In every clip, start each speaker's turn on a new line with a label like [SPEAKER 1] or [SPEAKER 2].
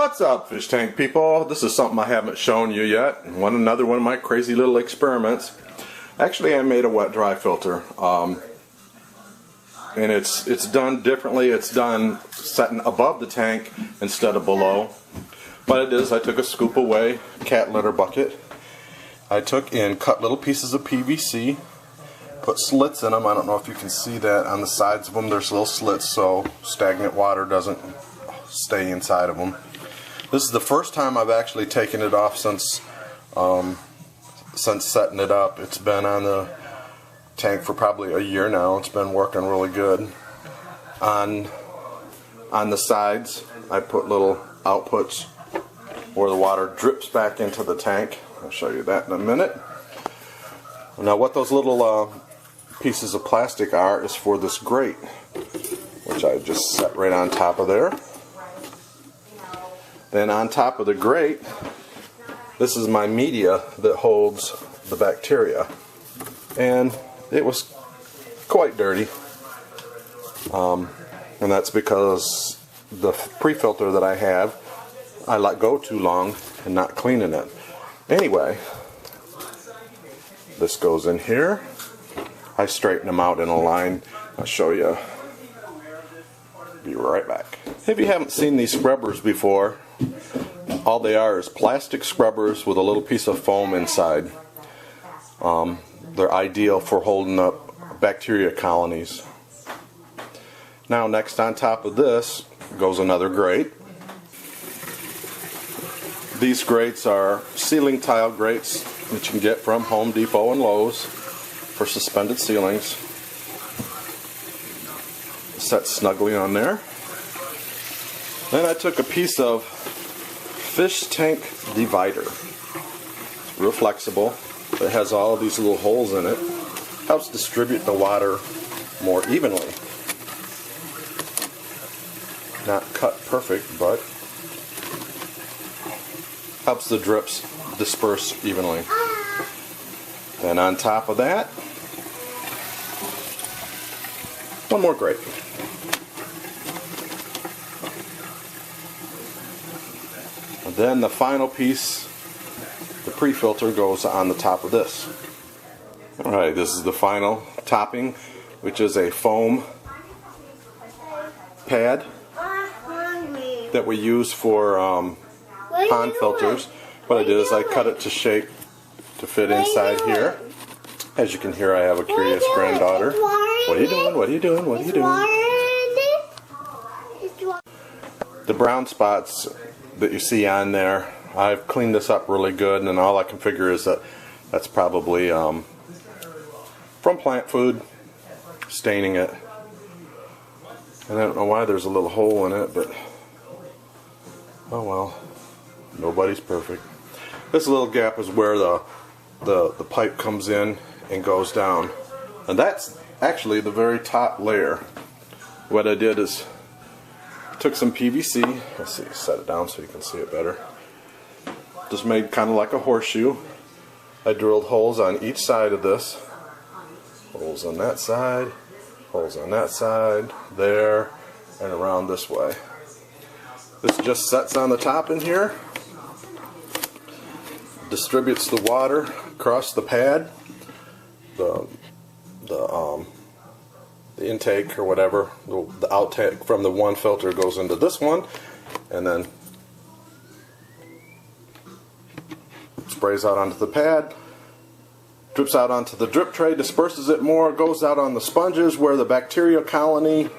[SPEAKER 1] What's up, fish tank people? This is something I haven't shown you yet. Another one of my crazy little experiments. Actually, I made a wet dry filter, and it's done differently. It's done setting above the tank instead of below. What it is, I took a scoop away cat litter bucket. I took and cut little pieces of PVC, put slits in them. I don't know if you can see that on the sides of them. There's little slits so stagnant water doesn't stay inside of them. This is the first time I've actually taken it off since setting it up. It's been on the tank for probably a year now. It's been working really good. On the sides, I put little outputs where the water drips back into the tank. I'll show you that in a minute. Now, what those little pieces of plastic are is for this grate, which I just set right on top of there. Then on top of the grate, this is my media that holds the bacteria, and it was quite dirty, and that's because the pre-filter that I have, I let go too long and not cleaning it. Anyway, this goes in here. I straighten them out in a line. I'll show you. Be right back. If you haven't seen these scrubbers before, all they are is plastic scrubbers with a little piece of foam inside. They're ideal for holding up bacteria colonies. Now, next on top of this goes another grate. These grates are ceiling tile grates that you can get from Home Depot and Lowe's for suspended ceilings. Set snugly on there. Then I took a piece of fish tank divider. It's real flexible. It has all of these little holes in it. Helps distribute the water more evenly. Not cut perfect, but helps the drips disperse evenly. Then on top of that, one more grate. And then the final piece, the pre-filter, goes on the top of this. Alright, this is the final topping, which is a foam pad that we use for pond filters. What I did is I cut it to shape to fit inside here. As you can hear, I have a curious granddaughter. What are you doing? What are you doing? What are you doing? The brown spots that you see on there, I've cleaned this up really good, and all I can figure is that that's probably from plant food, staining it. And I don't know why there's a little hole in it, but oh well, nobody's perfect. This little gap is where the pipe comes in and goes down, and that's actually the very top layer. What I did is took some PVC, let's see, set it down so you can see it better. Just made kind of like a horseshoe. I drilled holes on each side of this. Holes on that side, holes on that side, there, and around this way. This just sets on the top in here, distributes the water across the pad, the intake or whatever, the outtake from the one filter goes into this one, and then sprays out onto the pad, drips out onto the drip tray, disperses it more, goes out on the sponges where the bacteria colony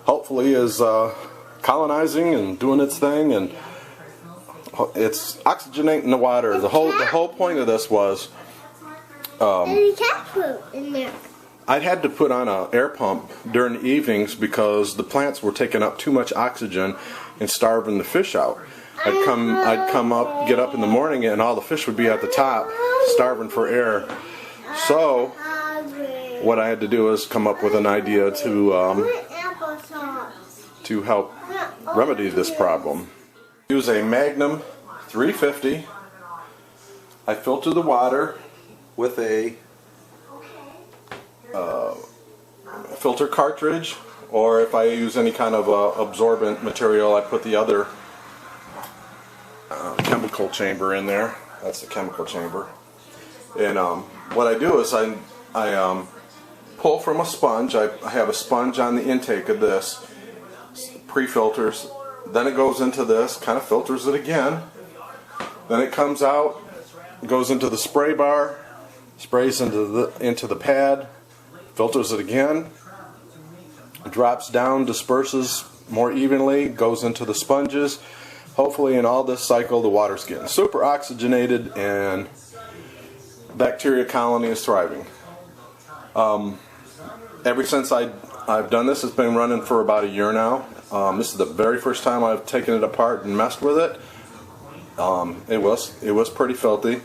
[SPEAKER 1] hopefully is colonizing and doing its thing, and it's oxygenating the water. The whole point of this was
[SPEAKER 2] there's cat food in there.
[SPEAKER 1] I had to put on an air pump during the evenings because the plants were taking up too much oxygen and starving the fish out. I'd come up, get up in the morning, and all the fish would be at the top, starving for air. So what I had to do is come up with an idea to help remedy this problem. Use a Magnum 350. I filter the water with a filter cartridge, or if I use any kind of absorbent material, I put the other chemical chamber in there. That's the chemical chamber. And what I do is I pull from a sponge. I have a sponge on the intake of this, pre-filters. Then it goes into this, kind of filters it again. Then it comes out, goes into the spray bar, sprays into the pad, filters it again, drops down, disperses more evenly, goes into the sponges. Hopefully in all this cycle the water's getting super oxygenated and bacteria colony is thriving. Ever since I've done this, it's been running for about a year now. This is the very first time I've taken it apart and messed with it. It was pretty filthy,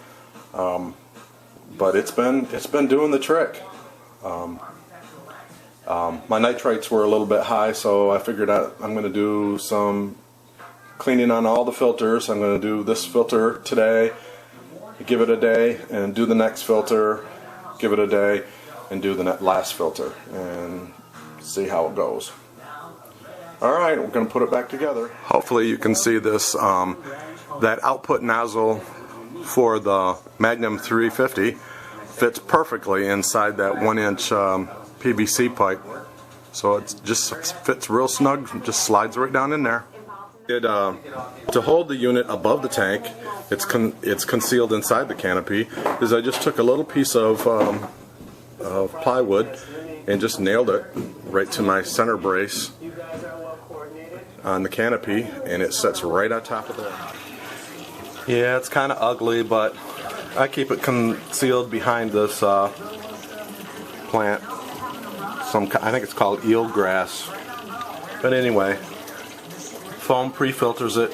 [SPEAKER 1] but it's been doing the trick. My nitrates were a little bit high, so I figured out I'm going to do some cleaning on all the filters. I'm going to do this filter today, give it a day, and do the next filter, give it a day, and do the last filter, and see how it goes. Alright, we're going to put it back together. Hopefully you can see this, that output nozzle for the Magnum 350 fits perfectly inside that 1-inch PVC pipe. So it just fits real snug, just slides right down in there. To hold the unit above the tank, it's concealed inside the canopy, is I just took a little piece of plywood and just nailed it right to my center brace on the canopy, and it sits right on top of that. Yeah, it's kind of ugly, but I keep it concealed behind this plant. I think it's called eelgrass. But anyway, foam pre-filters it,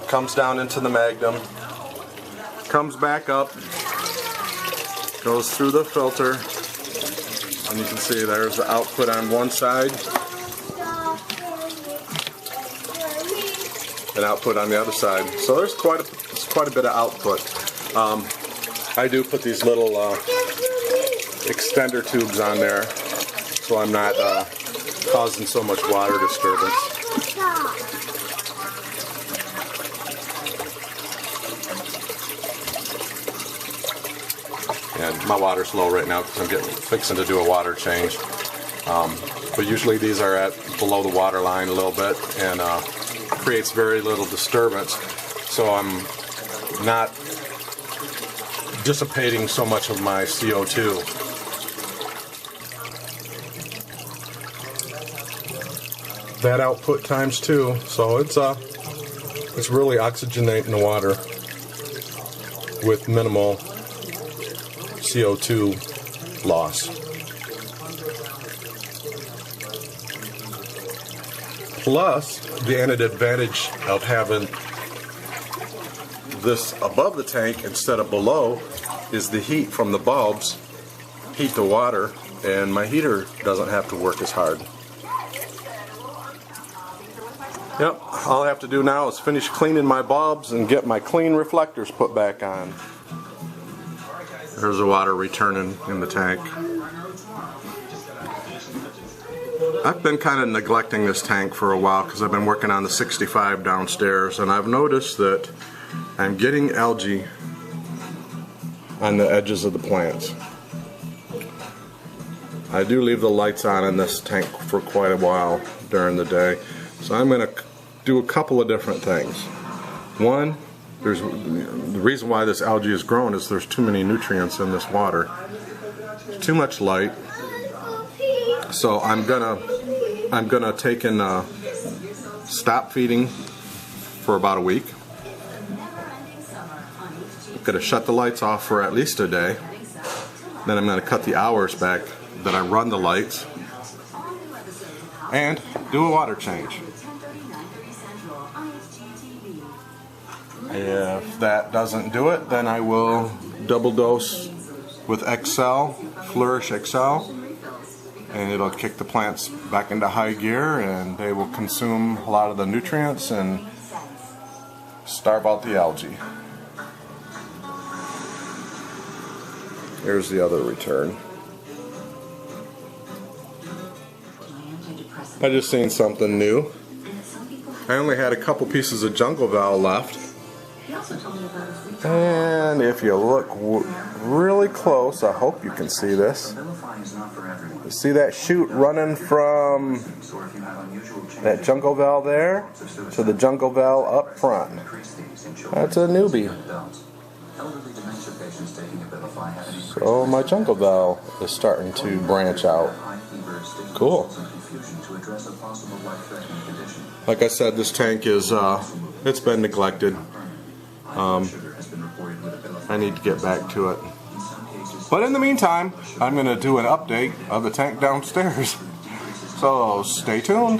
[SPEAKER 1] comes down into the Magnum, comes back up, goes through the filter, and you can see there's the output on one side and output on the other side. So there's quite a bit of output. I do put these little extender tubes on there so I'm not causing so much water disturbance. And my water's low right now because I'm fixing to do a water change. But usually these are at below the water line a little bit, and creates very little disturbance, so I'm not dissipating so much of my CO2. That output times 2, so it's really oxygenating the water with minimal CO2 loss. Plus, the added advantage of having this above the tank instead of below is the heat from the bulbs heat the water, and my heater doesn't have to work as hard. Yep, all I have to do now is finish cleaning my bulbs and get my clean reflectors put back on. There's the water returning in the tank. I've been kind of neglecting this tank for a while because I've been working on the 65 downstairs, and I've noticed that I'm getting algae on the edges of the plants. I do leave the lights on in this tank for quite a while during the day, so I'm going to do a couple of different things. One, the reason why this algae is growing is there's too many nutrients in this water. There's too much light. So I'm gonna take and stop feeding for about a week. I'm gonna shut the lights off for at least a day. Then I'm gonna cut the hours back that I run the lights and do a water change. If that doesn't do it, then I will double dose with Excel, Flourish Excel, and it'll kick the plants back into high gear, and they will consume a lot of the nutrients and starve out the algae. Here's the other return. I just seen something new. I only had a couple pieces of jungle val left, And if you look really close, I hope you can see this. You see that chute running from that jungle vel there to the jungle vel up front. That's a newbie. So my jungle vel is starting to branch out. Cool. Like I said, this tank is it's been neglected. I need to get back to it. But in the meantime, I'm going to do an update of the tank downstairs. So stay tuned.